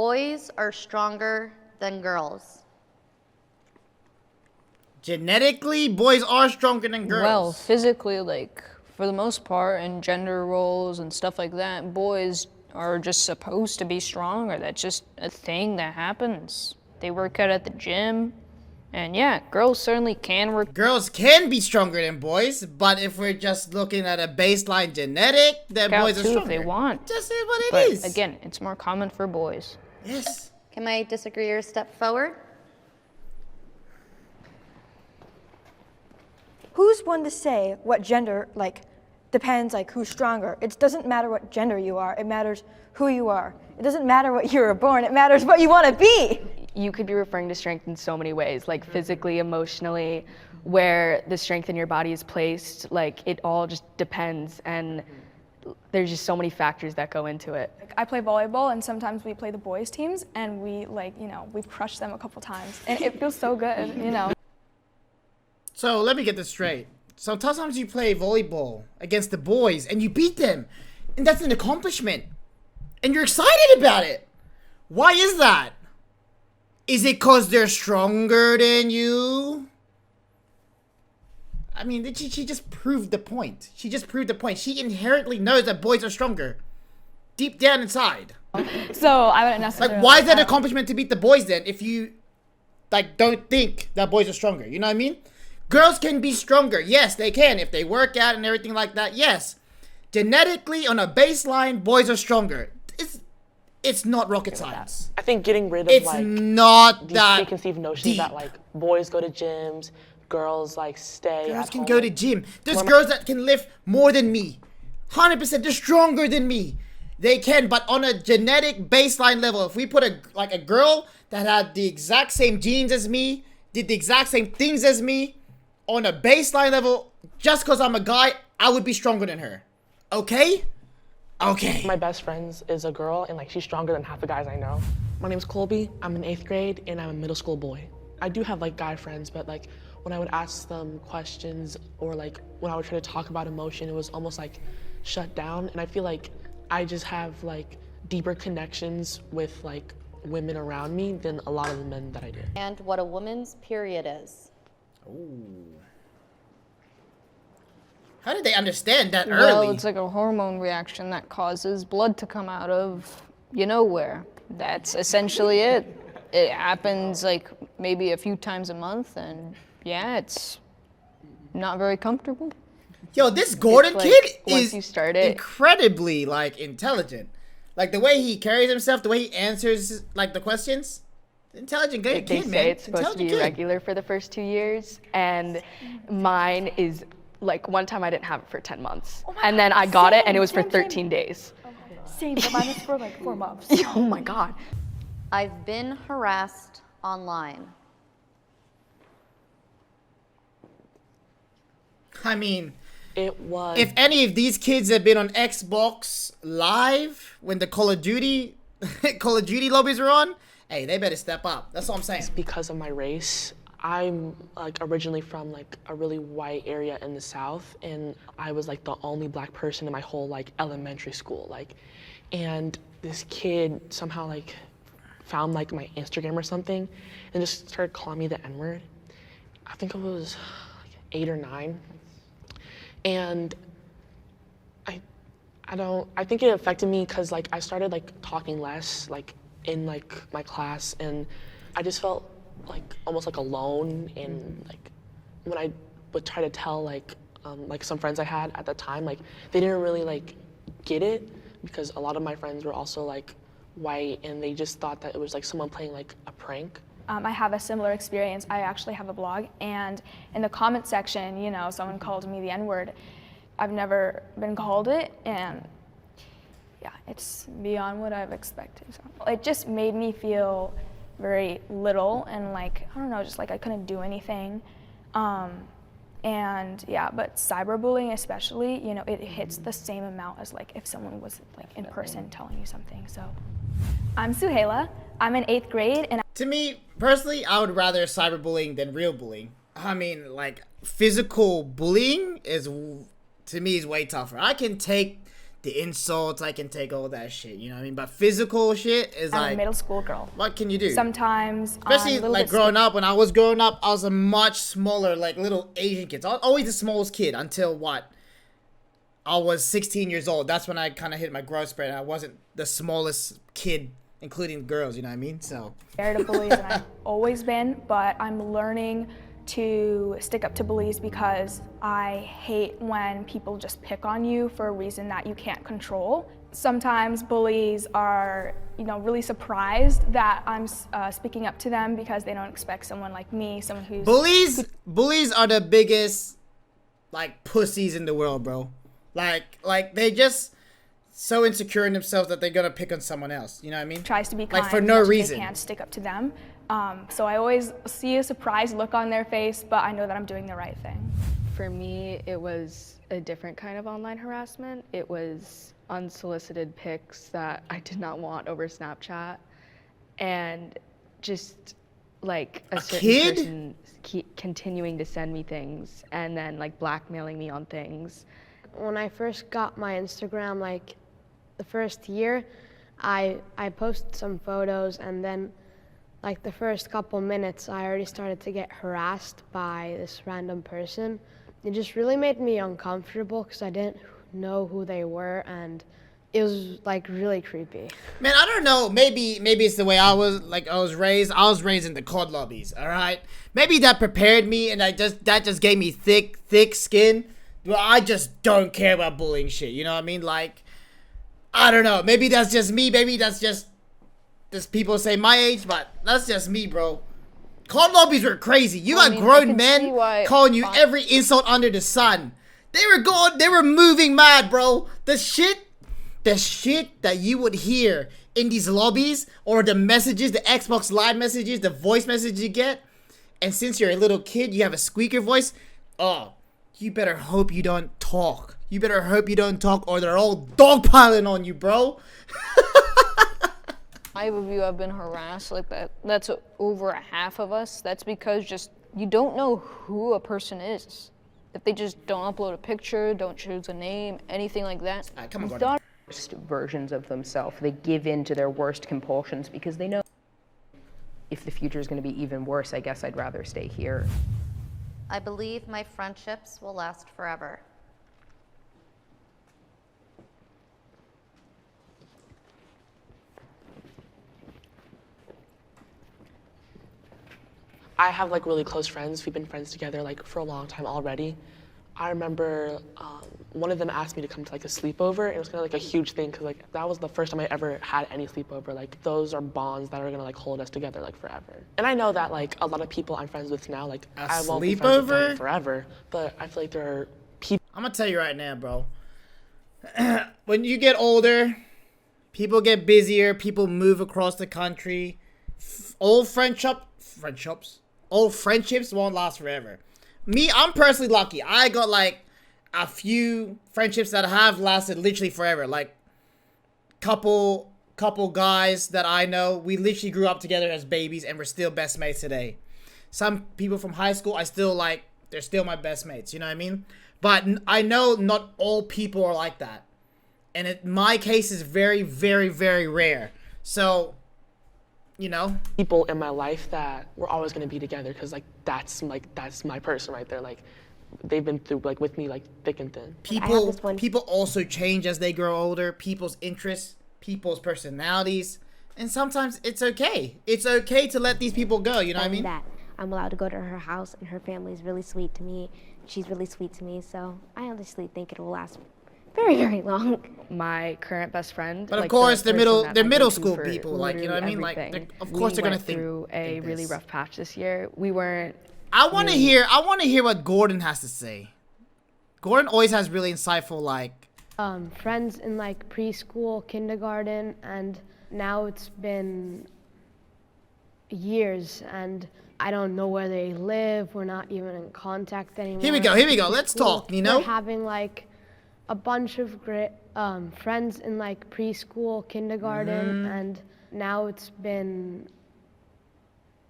Boys are stronger than girls. Genetically, boys are stronger than girls. Well, physically, like, for the most part, in gender roles and stuff like that, boys are just supposed to be stronger. That's just a thing that happens. They work out at the gym, and yeah, girls certainly can work. Girls can be stronger than boys, but if we're just looking at a baseline genetic, then out boys are too stronger. if they want. Just is what But it is. again, it's more common for boys. Yes. Can I disagree or step forward? Who's one to say what gender, like, depends, like, who's stronger? It doesn't matter what gender you are, it matters who you are. It doesn't matter what you were born, it matters what you want to be. You could be referring to strength in so many ways, like physically, emotionally, where the strength in your body is placed. Like, it all just depends, and there's just so many factors that go into it. I play volleyball, and sometimes we play the boys teams, and we, like, you know, we've crushed them a couple times, and it feels so good, you know. So let me get this straight. So sometimes you play volleyball against the boys and you beat them, and that's an accomplishment, and you're excited about it. Why is that? Is it because they're stronger than you? I mean, she just proved the point. She just proved the point. She inherently knows that boys are stronger, deep down inside. So I wouldn't necessarily. Like, why is that an accomplishment to beat the boys then? If you, like, don't think that boys are stronger, you know what I mean? Girls can be stronger. Yes, they can. If they work out and everything like that, yes. Genetically, on a baseline, boys are stronger. It's not rocket science. I think getting rid of It's like not these that preconceived notions deep. that like boys go to gyms, girls like stay Girls at can home. go to gym. There's girls that can lift more than me. 100%, they're stronger than me. They can, but on a genetic baseline level, if we put a girl that had the exact same genes as me, did the exact same things as me, on a baseline level, just because I'm a guy, I would be stronger than her. Okay? Okay. My best friend is a girl, and like she's stronger than half the guys I know. My name's Colby. I'm in 8th grade, and I'm a middle school boy. I do have like guy friends, but like when I would ask them questions or like when I would try to talk about emotion, it was almost like shut down. And I feel like I just have like deeper connections with like women around me than a lot of the men that I do. And what a woman's period is. How did they understand that Well, early? it's like a hormone reaction that causes blood to come out of you know where. That's essentially it. It happens like maybe a few times a month, and yeah, it's not very comfortable. Yo, this Gordon like, kid once is you start it- incredibly like intelligent. Like the way he carries himself, the way he answers like the questions. Intelligent They kid, man. say it's supposed to be Intelligent kid. regular for the first 2 years, and mine is like one time I didn't have it for 10 months, and then I got it, and it was for Same. 13 days. Same, but mine was for like 4 months. Oh my God. I've been harassed online. I mean, It was. if any of these kids have been on Xbox Live when the Call of Duty lobbies were on, hey, they better step up. That's all I'm saying. Because of my race, I'm like originally from like a really white area in the South, and I was like the only black person in my whole like elementary school, like, and this kid somehow like found like my Instagram or something and just started calling me the N-word. I think I was like 8 or 9, and I think it affected me because like I started like talking less like in like my class, and I just felt like almost like alone. And like when I would try to tell like some friends I had at the time, like they didn't really like get it because a lot of my friends were also like white, and they just thought that it was like someone playing like a prank. I have a similar experience. I actually have a blog, and in the comment section, you know, someone called me the N-word. I've never been called it, and yeah, it's beyond what I've expected. So it just made me feel very little, and like, I don't know, just like I couldn't do anything. And yeah, but cyberbullying especially, you know, it hits the same amount as like if someone was like in person telling you something. So I'm Suhaila. I'm in 8th grade, and To me, personally, I would rather cyberbullying than real bullying. I mean, like, physical bullying to me, is way tougher. I can take the insults, I can take all that shit, you know what I mean? But physical shit is I'm a like, middle school girl. what can you do? Sometimes Especially I'm a little like bit growing up, when I was growing up, I was a much smaller, like little Asian kid. I was always the smallest kid until what? I was 16 years old. That's when I kind of hit my growth spurt. And I wasn't the smallest kid, including girls, you know what I mean? So, scared of bullies, and I've always been, but I'm learning to stick up to bullies because I hate when people just pick on you for a reason that you can't control. Sometimes bullies are, really surprised that I'm speaking up to them because they don't expect someone like me, someone who's bullies are the biggest, like, pussies in the world, bro. Like they just so insecure in themselves that they're gonna pick on someone else. You know what I mean? tries to be kind like for no as much as reason. they can stick up to them. So I always see a surprised look on their face, but I know that I'm doing the right thing. For me, it was a different kind of online harassment. It was unsolicited pics that I did not want over Snapchat, and just like a certain kid? person continuing to send me things and then like blackmailing me on things. When I first got my Instagram, like the first year, I posted some photos, and then like the first couple minutes I already started to get harassed by this random person. It just really made me uncomfortable because I didn't know who they were, and it was like really creepy. Man, I don't know. Maybe it's the way I was raised. I was raised in the COD lobbies. All right. Maybe that prepared me, and that just gave me thick skin. But I just don't care about bullying shit. You know what I mean? Like, I don't know. Maybe that's just me. Maybe that's just people say my age, but that's just me, bro. COD lobbies were crazy. You got I grown can men see why calling you every insult under the sun. They were moving mad, bro. The shit that you would hear in these lobbies, or the messages, the Xbox Live messages, the voice message you get, and since you're a little kid, you have a squeaker voice. Oh, you better hope you don't talk. You better hope you don't talk, or they're all dogpiling on you, bro. 5 of you have been harassed like that. That's over a half of us. That's because just you don't know who a person is. If they just don't upload a picture, don't choose a name, anything like that. Come on, you Gordon. Worst versions of themselves. They give in to their worst compulsions because they know if the future is going to be even worse, I guess I'd rather stay here. I believe my friendships will last forever. I have like really close friends. We've been friends together like for a long time already. I remember one of them asked me to come to like a sleepover, and it was kind of like a huge thing because like that was the first time I ever had any sleepover. Like those are bonds that are gonna like hold us together like forever. And I know that like a lot of people I'm friends with now, like I won't be friends with them sleepover? forever, but I feel like there are people. I'm gonna tell you right now, bro. When you get older, people get busier. People move across the country. Old friendships won't last forever. Me, I'm personally lucky. I got like a few friendships that have lasted literally forever. Like couple guys that I know, we literally grew up together as babies and we're still best mates today. Some people from high school, I still like, they're still my best mates, you know what I mean? But I know not all people are like that. And my case is very, very, very rare. So, you know, people in my life that we're always gonna be together because that's my person right there. Like they've been through like with me like thick and thin. People also change as they grow older. People's interests, people's personalities, and sometimes it's okay. It's okay to let these people go. You know what I mean? That I'm allowed to go to her house, and her family is really sweet to me. She's really sweet to me, so I honestly think it will last very, very long. My current best friend. But of like, course, the they're person that I middle go to school for people, like, you know what I mean? Like, everything. of course they're gonna went through a really this. rough patch this year. We weren't. I want to hear what Gordon has to say. Gordon always has really insightful, like, Friends in like preschool, kindergarten, and now it's been years, and I don't know where they live. We're not even in contact anymore. Here we go. Let's talk, you know? We're having like a bunch of great friends in like preschool, kindergarten, and now it's been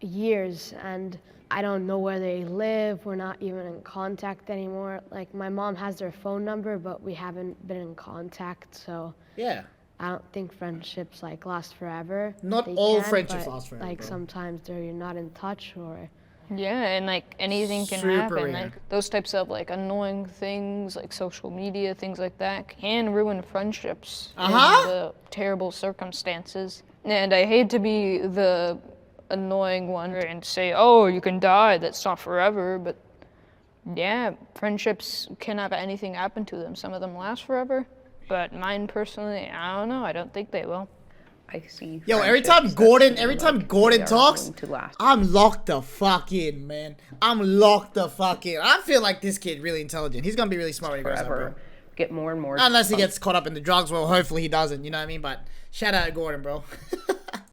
years, and I don't know where they live. We're not even in contact anymore. Like, my mom has their phone number, but we haven't been in contact, so Yeah. I don't think friendships like last forever. Not They all can, friendships but, last forever, like bro. sometimes they're not in touch, or Yeah, and like anything can Super happen. rare. Like those types of like annoying things, like social media, things like that, can ruin friendships in the terrible circumstances. And I hate to be the annoying one and say, "Oh, you can die. That's not forever." But yeah, friendships can have anything happen to them. Some of them last forever, but mine personally, I don't know. I don't think they will. I see. Yo, every time Gordon talks, I'm locked the fuck in, man. I'm locked the fuck in. I feel like this kid really intelligent. He's gonna be really smart when he grows up, bro. Forever. Get more and more. Unless he gets caught up in the drugs, well, hopefully he doesn't. You know what I mean? But shout out to Gordon, bro.